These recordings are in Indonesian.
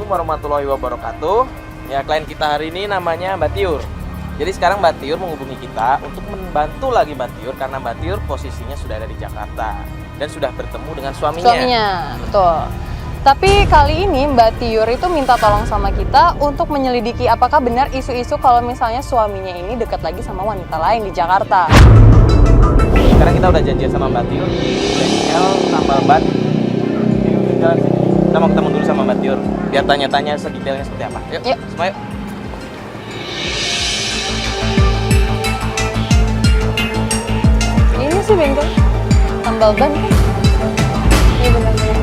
Assalamualaikum warahmatullahi wabarakatuh. Ya, klien kita hari ini namanya Mbak Tiur. Jadi sekarang Mbak Tiur menghubungi kita untuk membantu lagi Mbak Tiur karena Mbak Tiur posisinya sudah ada di Jakarta dan sudah bertemu dengan suaminya. Suaminya, betul. Tapi kali ini Mbak Tiur itu minta tolong sama kita untuk menyelidiki apakah benar isu-isu kalau misalnya suaminya ini dekat lagi sama wanita lain di Jakarta. Sekarang kita udah janjian sama Mbak Tiur di bengkel tambal ban. Kita mau ketemu dulu sama Mbak Tiur biar tanya-tanya sedetailnya seperti apa. Yuk. Semua yuk. Ini sih bengkel tambal ban kan? Iya benar-benar.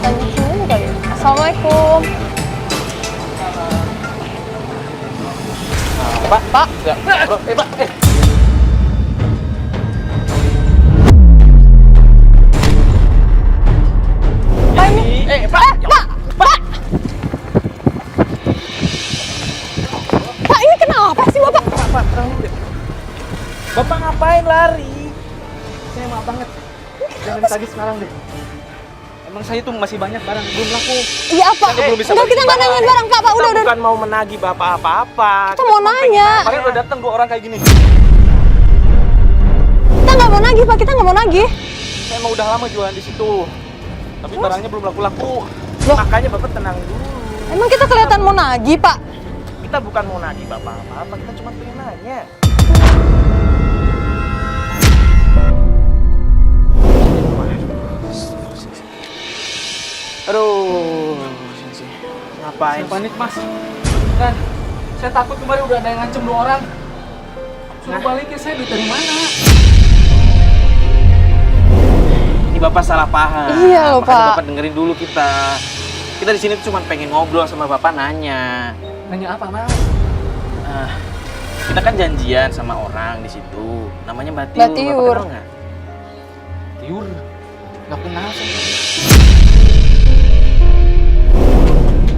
Tanya sini kali. Assalamualaikum. Pak. Pak. Ya, bro. Pak. Pak ini. Pak. Pak. Pak ini kenapa sih Bapak? Pak. Bapak ngapain lari? Saya maaf banget. Jangan tagih sekarang deh. Emang saya tuh masih banyak barang belum laku. Iya apa? Belum bisa Enggak, bagi kita nggak barang. nanyain barang Pak. Kita Udah. bukan mau menagih Bapak apa-apa. Kita mau cuma pengen nanya. Kemarin udah datang 2 orang kayak gini. Kita nggak mau nagih Pak. Kita nggak mau nagih. Saya emang udah lama jualan di situ. Tapi barangnya belum laku-laku. Loh? Makanya Bapak tenang dulu. Emang kita kelihatan mau nagih Pak? Kita bukan mau nagih Bapak apa-apa. Kita cuma pengen nanya. Aduh, sini. Ngapain? Saya panik mas. Dan saya takut kemarin udah ada yang ngancem 2 orang. Suruh balikin saya duit dari mana? Ini Bapak salah paham. Iya loh, Makanya Pak. Bapak dengerin dulu kita. Kita di sini tuh cuma pengen ngobrol sama Bapak nanya. Nanya apa mas? Kita kan janjian sama orang di situ. Namanya Mbak Tiur. Mbak Tiur. Bapak kenal nggak? Tiur. Gak kenal saya.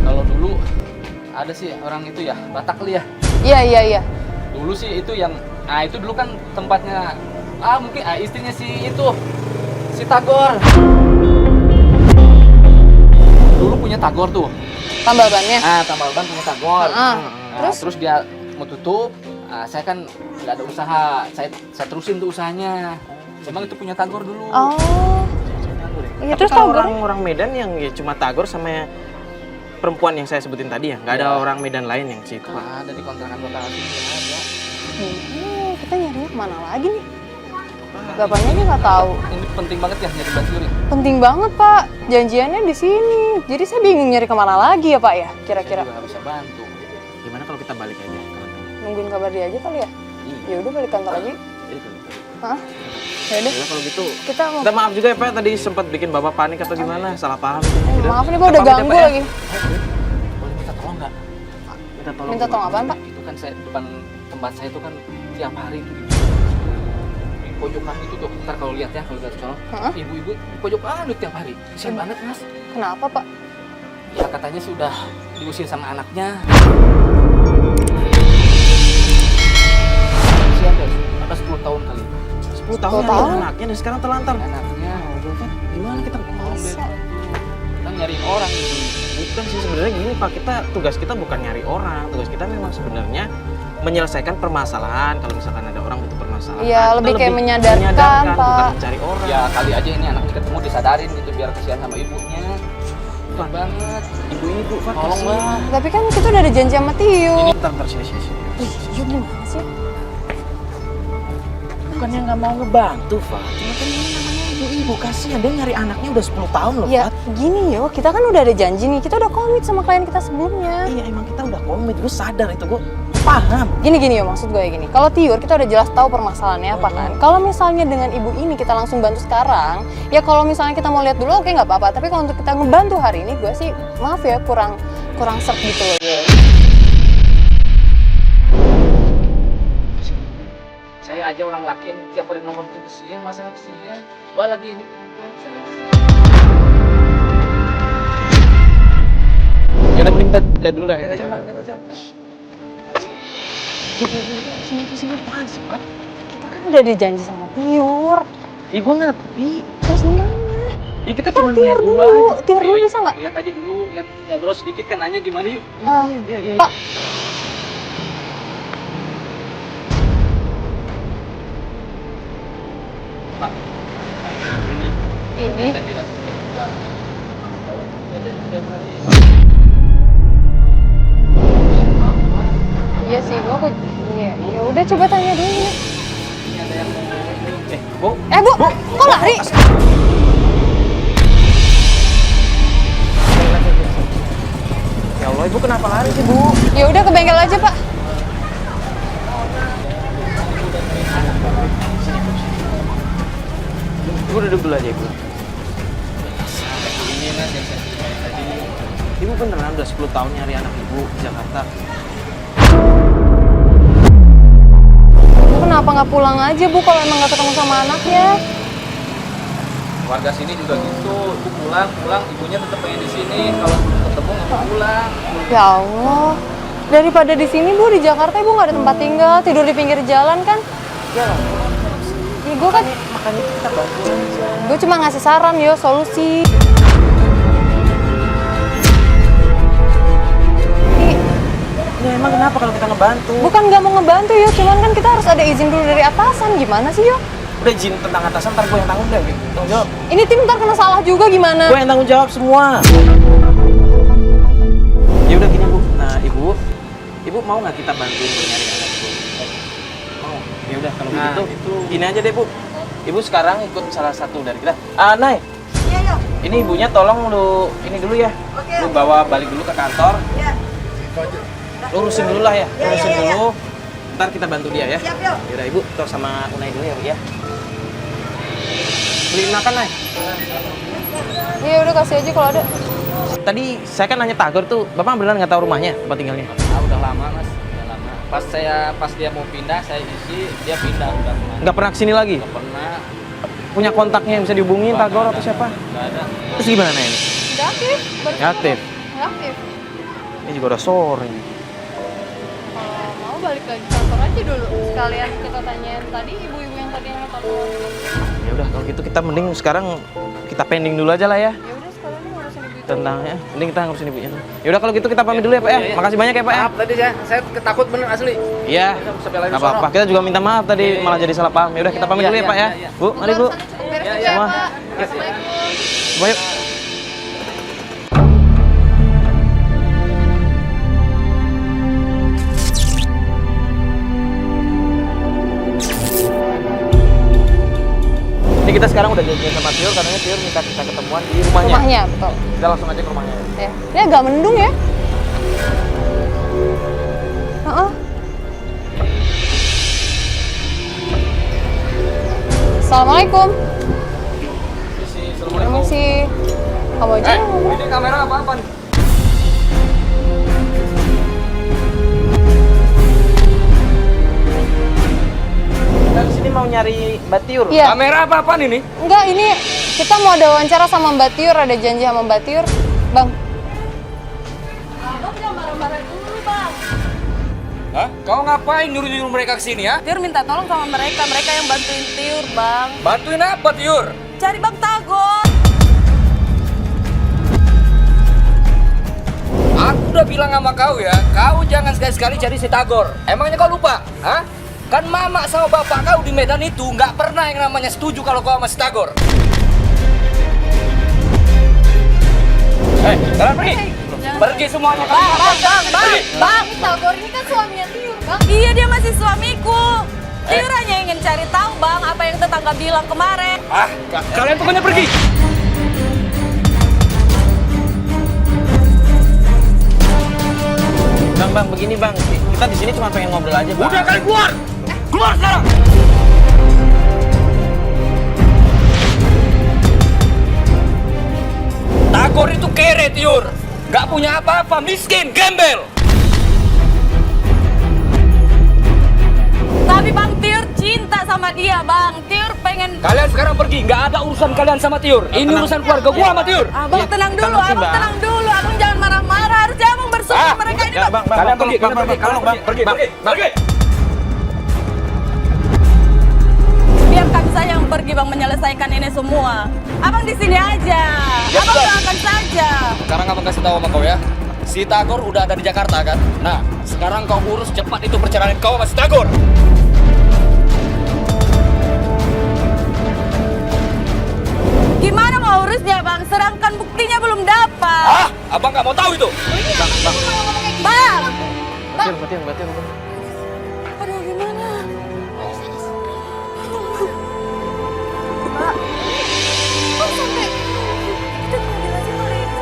Kalau dulu ada sih orang itu ya, Batak kali ya. Iya. Dulu sih itu yang, itu dulu kan tempatnya, mungkin istrinya si Tagor. Dulu punya Tagor tuh. Tambal bannya. Tambal ban punya Tagor. Terus? Terus dia mau tutup, saya kan nggak ada usaha, saya terusin tuh usahanya. Memang itu punya Tagor dulu. Oh. Iya, Tapi terus kalau Tagor? orang Medan yang ya cuma Tagor sama perempuan yang saya sebutin tadi ya, nggak ada Iya. orang Medan lain yang situ. Ada di kontrakan bakal ada. Kita nyarinya kemana lagi nih? Bapaknya aja nggak tahu. Ini penting banget ya nyari Mbak Tiur. Penting banget Pak. Janjiannya di sini. Jadi saya bingung nyari kemana lagi ya Pak ya? Kira-kira Juga bisa bantu. Gimana kalau kita balik aja? nungguin kabar dia aja kali ya? Iya. Ya udah balik kantor aja. Jadi kalau gitu. Hah? Ya udah. Ya, kalau gitu. Kita mau. Kita maaf juga ya Pak, tadi sempat bikin Bapak panik atau gimana? Salah paham. Maaf nih Pak udah Kita pamit ya, ganggu Pak, ya. lagi. Boleh minta tolong nggak? Minta tolong apaan Pak? Itu kan saya depan tempat saya itu kan tiap hari itu di pojokan itu tuh. Ntar kalau lihat ya, kalau lihat sono, Hah? ibu-ibu di pojokan itu tiap hari. Kasian banget mas. Kenapa Pak? Ya katanya sudah diusir sama anaknya. Kasian deh, apa 10 tahun kali. 10 tahun 10 tahun? anaknya dan sekarang terlantar. Anaknya. Gimana kita? Tolong deh. Masa? Kita nyariin orang gitu. Bukan sih sebenarnya gini Pak, tugas kita bukan nyari orang, tugas kita memang sebenarnya menyelesaikan permasalahan. Kalau misalkan ada orang butuh permasalahan, Iya, kita lebih kayak menyadarkan, Pak. bukan mencari orang. Ya kali aja ini anaknya ketemu disadarin gitu biar kasihan sama ibunya. Bukan banget. Ibu ini Bu, Pak, Tolong kasihan. bang. Tapi kan kita udah ada janji sama Tio. Ini bentar sini. Ih, iya gimana sih? Bukannya nggak mau ngebantu, Pak. Cuma kan ini namanya ibu-ibu, kasihan dia nyari anaknya udah 10 tahun loh, Ya Pak. gini yo, kita kan udah ada janji nih. Kita udah komit sama klien kita sebelumnya. Iya, emang kita udah komit, gue sadar itu, gue paham. Gini yo, maksud gue ya gini. Kalau Tiur kita udah jelas tahu permasalahannya apa kan. Kalau misalnya dengan ibu ini kita langsung bantu sekarang, ya kalau misalnya kita mau lihat dulu oke nggak apa-apa. Tapi kalau untuk kita ngebantu hari ini, gue sih maaf ya kurang serp gitu loh. Saya aja orang laki yang tiap hari nomor tuh kesian, masa kesian. Wah lagi ini. Ya udah mending kita lihat dulu dah. Sini apaan sih, Pak? Kita kan udah ada janji sama Tiur. Ih, gue ngerti. Terus gimana? Ya kita Bang, cuma tiur lihat dulu. aja. Tiur dulu Ayo, bisa nggak? Lihat aja dulu, lihat ngobrol sedikit kan nanya gimana yuk. Pak. Pak. Ini. Iya sih, gua kok. Iya, ya udah coba tanya dulu. Bu, Bu, kok lari? ya Allah, Ibu kenapa lari sih, Bu? Ya udah ke bengkel aja, Pak. Ibu duduk dulu aja, Ibu. Ibu beneran udah 10 tahun nyari anak Ibu di Jakarta. Bu, kenapa nggak pulang aja, Bu, kalau emang nggak ketemu sama anaknya? Warga sini juga gitu, ibu pulang, ibunya tetap pengen di sini. Kalau ketemu nggak mau pulang. Ya Allah. Daripada di sini, Bu, di Jakarta Ibu nggak ada tempat tinggal, tidur di pinggir jalan kan? Ya lah, Ya, gue kan, makanya kita bantu aja. gue cuma ngasih saran, yo, solusi. Ya emang kenapa kalau kita ngebantu? Bukan nggak mau ngebantu, yo, cuman kan kita harus ada izin dulu dari atasan. Gimana sih, yo? Udah izin tentang atasan, ntar gue yang tanggung deh. Tanggung jawab. Ini tim ntar kena salah juga gimana? Gue yang tanggung jawab semua. Ya udah gini, Bu. Nah, Ibu mau nggak kita bantuin untuk nyari anak Ibu? Mau. Ya udah kalau Nah, begitu, itu. gini aja deh, Bu. Ibu sekarang ikut salah satu dari kita. Nay. Iya, yuk. Ini ibunya tolong lu ini dulu ya. Oke. Lu bawa balik dulu ke kantor. Iya. Lurusin dulu lah ya. Iya, Lurusin iya, iya. dulu. Ntar kita bantu dia ya. Siap, yuk. Yaudah Ibu, tos sama Unai dulu ya, Bu ya. Beliin makan, Nay. Iya udah kasih aja kalau ada. Tadi saya kan nanya Tagor tuh, Bapak beneran nggak tahu rumahnya, tempat tinggalnya? Udah lama mas, udah lama. Pas dia mau pindah, saya isi, dia pindah udah kemana? Nggak pernah kesini lagi? Nggak pernah. Punya kontaknya yang bisa dihubungin, Tagor atau siapa? Nggak ada. Terus gimana Nay ini? Nggak aktif. Nggak aktif? Nggak aktif. Ini juga udah sore. Kalau mau balik lagi kantor aja dulu. Sekalian kita tanyain tadi ibu-ibu yang tadi yang telepon. Ya udah kalau gitu kita mending sekarang kita pending dulu aja lah ya. Ya udah sekalian nih ngurusin ibu itu. Tentangnya, mending kita ngurusin ibunya. Ya udah kalau gitu kita pamit dulu ya Pak ya. Iya. Makasih banyak ya Pak ya. Maaf tadi saya takut bener asli. Iya. Sampai lagi Nggak apa-apa. Kita juga minta maaf tadi Iya, iya. malah jadi salah paham. Ya udah kita pamit Iya, dulu ya iya, Pak ya. iya, iya. Bu, mari Bu. Beres Iya, aja iya. ya, Semua. Pak. Iya. Assalamualaikum. Semua yuk. Ini kita sekarang udah janjian sama Tiur, katanya Tiur minta kita ketemuan di rumahnya. Rumahnya, betul. Kita langsung aja ke rumahnya. Ya. Ini agak mendung ya. Heeh. Assalamualaikum. Permisi. Kamu aja yang ngomong. Ini kamera apa nih? Kita di sini mau nyari Mbak Tiur. Iya. Kamera apa ini? Enggak, ini kita mau ada wawancara sama Mbak Tiur, ada janji sama Mbak Tiur. Bang. Abang jangan marah-marah dulu, Bang. Hah? Kau ngapain nyuruh-nyuruh mereka ke sini ya? Tiur minta tolong sama mereka yang bantuin Tiur, Bang. Bantuin apa, Tiur? Cari Bang Tagor. Aku udah bilang sama kau ya, kau jangan sekali-sekali cari si Tagor. Emangnya kau lupa? Hah? Kan mama sama bapak kau di Medan itu nggak pernah yang namanya setuju kalau kau sama si Tagor. Kalian pergi. Pergi semuanya. Bang, Tagor ini kan suaminya Tiur, Bang. Iya, dia masih suamiku. Tiur hanya ingin cari tahu, Bang, apa yang tetangga bilang kemarin. Kalian pokoknya pergi. Bang, begini Bang. Kita di sini cuma pengen ngobrol aja, Bang. Udah kalian keluar. Keluar sekarang. Tagor itu kere, Tiur. Gak punya apa-apa, miskin, gembel. Tapi Bang Tiur cinta sama dia, Bang. Tiur pengen... Kalian sekarang pergi, nggak ada urusan kalian sama Tiur. Ini tenang. urusan keluarga gua sama Tiur. Abang Ya, tenang kita dulu, ngerti, Abang Bang. tenang dulu. Abang jangan marah-marah. Harusnya Abang bersumpah mereka ini, Ya, Bang. Bang, Kalian pergi, tolong, pergi. pergi. Biar kami saja yang pergi bang menyelesaikan ini semua. Abang di sini aja. Ya, Abang sudah. doakan saja. Sekarang abang kasih tahu sama kau ya. Si Tagor udah ada di Jakarta kan? Nah, sekarang kau urus cepat itu perceraian kau sama si Tagor. Gimana mau urusnya bang? Sedangkan buktinya belum dapat. Ah, abang nggak mau tahu itu. Bang! Batiur. Aduh gimana? Mbak, kok sampai kita mobil aja hari ini?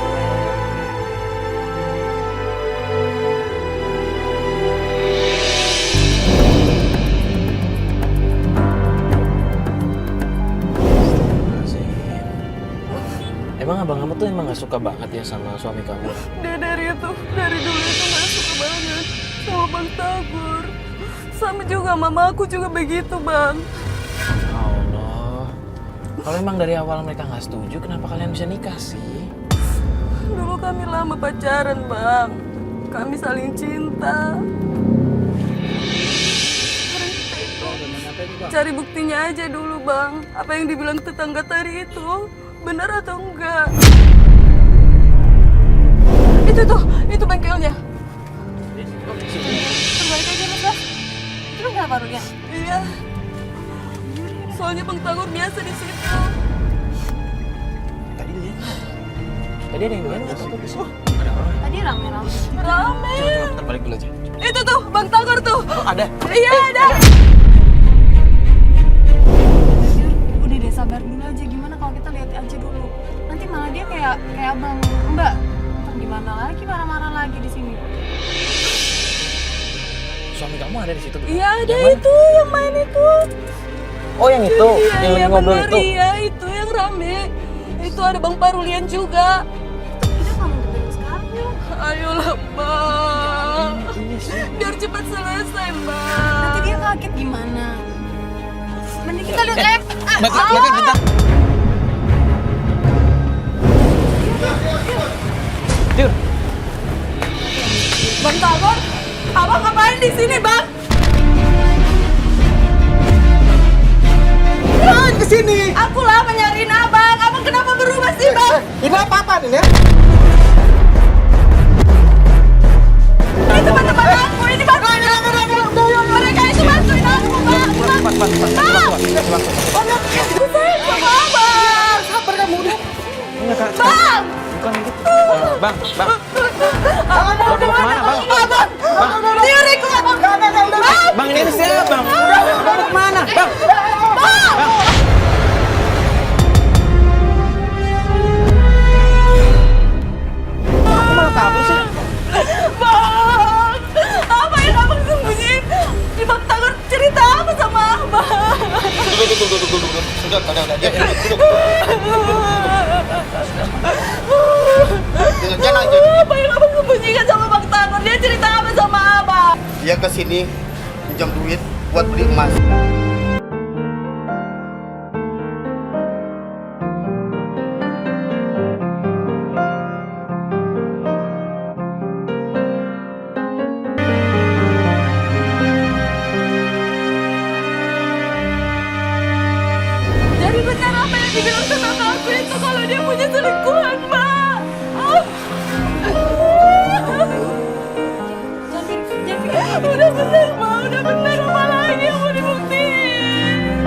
Emang abang kamu tuh emang gak suka banget ya sama suami kamu? Dari dulu itu gak suka banget sama Bang Tagor. Sama juga mama aku juga begitu bang. Allah. Kalau emang dari awal mereka nggak setuju, kenapa kalian bisa nikah sih? Dulu kami lama pacaran bang. Kami saling cinta. Sekarang kita itu cari buktinya aja dulu bang. Apa yang dibilang tetangga tadi itu benar atau enggak? Itu bengkelnya. Terbalik aja mas Bas. Itu bengkel barunya? Iya. Soalnya Bang Tagor biasa di situ. Tadi ada yang lihat nggak? Ada orang. Tadi rame-rame. Rame. Coba terbalik dulu aja. Itu tuh Bang Tagor tuh. Oh, ada. Iya ada. Udah deh sabar dulu aja. Gimana kalau kita lihat aja dulu? Nanti malah dia kayak abang Mbak. Ntar gimana lagi marah-marah lagi di sini? Suami kamu ada di situ? Iya ada itu yang main itu. Oh yang itu, yang lagi ngobrol bener, itu. Iya itu yang rame. Itu ada Bang Parulian juga. Kita ngomong dari sekarang yuk. Ayolah bang. Biar cepat selesai bang. Nanti dia kaget gimana? Mending kita lihat lab. Bentar. Tiur. Bang Tagor, abang ngapain di sini bang? Jangan kesini. Aku lah nyariin abang. Abang kenapa berubah sih bang? Ini apa nih ya? Ini teman-teman aku. Ini bantuin aku. Mereka itu bantuin aku bang. Bang. Aku sayang sama abang. Sabar kamu udah. Bang. Bukan itu. Bang. Abang mau kemana bang? Abang. Tiuriku abang. Bang ini siapa bang? Bang mau kemana? Bang. Aku malah kabur sih. Bang, apa yang abang sembunyiin? Di Bang Tagor cerita apa sama abang? Tunggu. Sudah. Jangan Apa yang abang sembunyikan sama Bang Tagor? Dia cerita apa sama abang? Dia kesini pinjam duit buat beli emas. Jadi benar apa yang dibilang tetangga aku itu kalau dia punya selingkuhan, Mbak? Udah benar, Mbak. Udah benar. Apa lagi yang mau dibuktiin?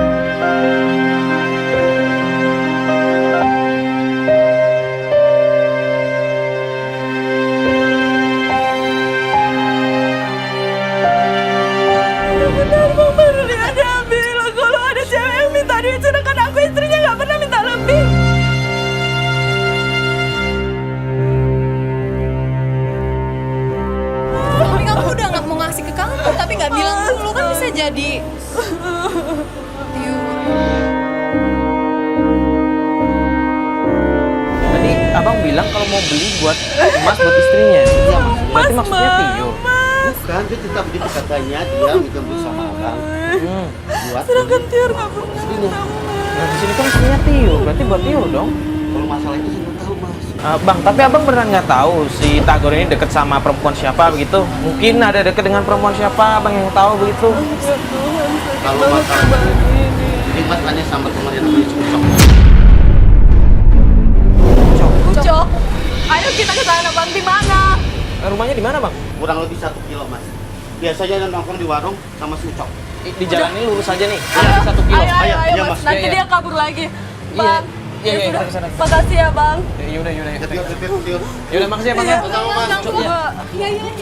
Udah benar, Bang. Baru dia bilang kalau ada cewek yang minta duit, sedangkan aku istrinya nggak pernah minta lebih. Suami kamu udah nggak mau ngasih ke kamu, tapi nggak bilang dulu kan bisa jadi. Tadi abang bilang kalau mau beli buat emas buat istrinya. Iya. Berarti maksudnya Tiur. Bukan, dia tetap gitu katanya. Dia minta duit sama abang. Buat Sedangkan Tiur nggak pernah istrinya. Nah di sini kan istrinya Tiur, berarti buat Tiur dong. Kalau masalah itu saya nggak tahu mas. Bang, tapi abang beneran nggak tahu si Tagor ini deket sama perempuan siapa begitu? Mungkin ada deket dengan perempuan siapa, abang yang tahu begitu? Kalau masalah ini terlibat hanya sama teman yang namanya Ucok. Ucok, ayo kita ke sana bang, di mana? Rumahnya di mana, Bang? Kurang lebih 1 kilo mas. Biasanya nongkrong di warung sama si Ucok. Di jalan ini lurus aja nih. Ayo, 1 kilo. ayo, Ayo, ayo, iya, mas. Mas. Nanti Iya, iya. dia kabur lagi. Bang, Iya, iya, sudah. kita kesana. Makasih ya bang. Yaudah. Tiur. Yaudah, makasih ya, Bang. Iya, ya. sama-sama. Cok, ya. Iya, iya.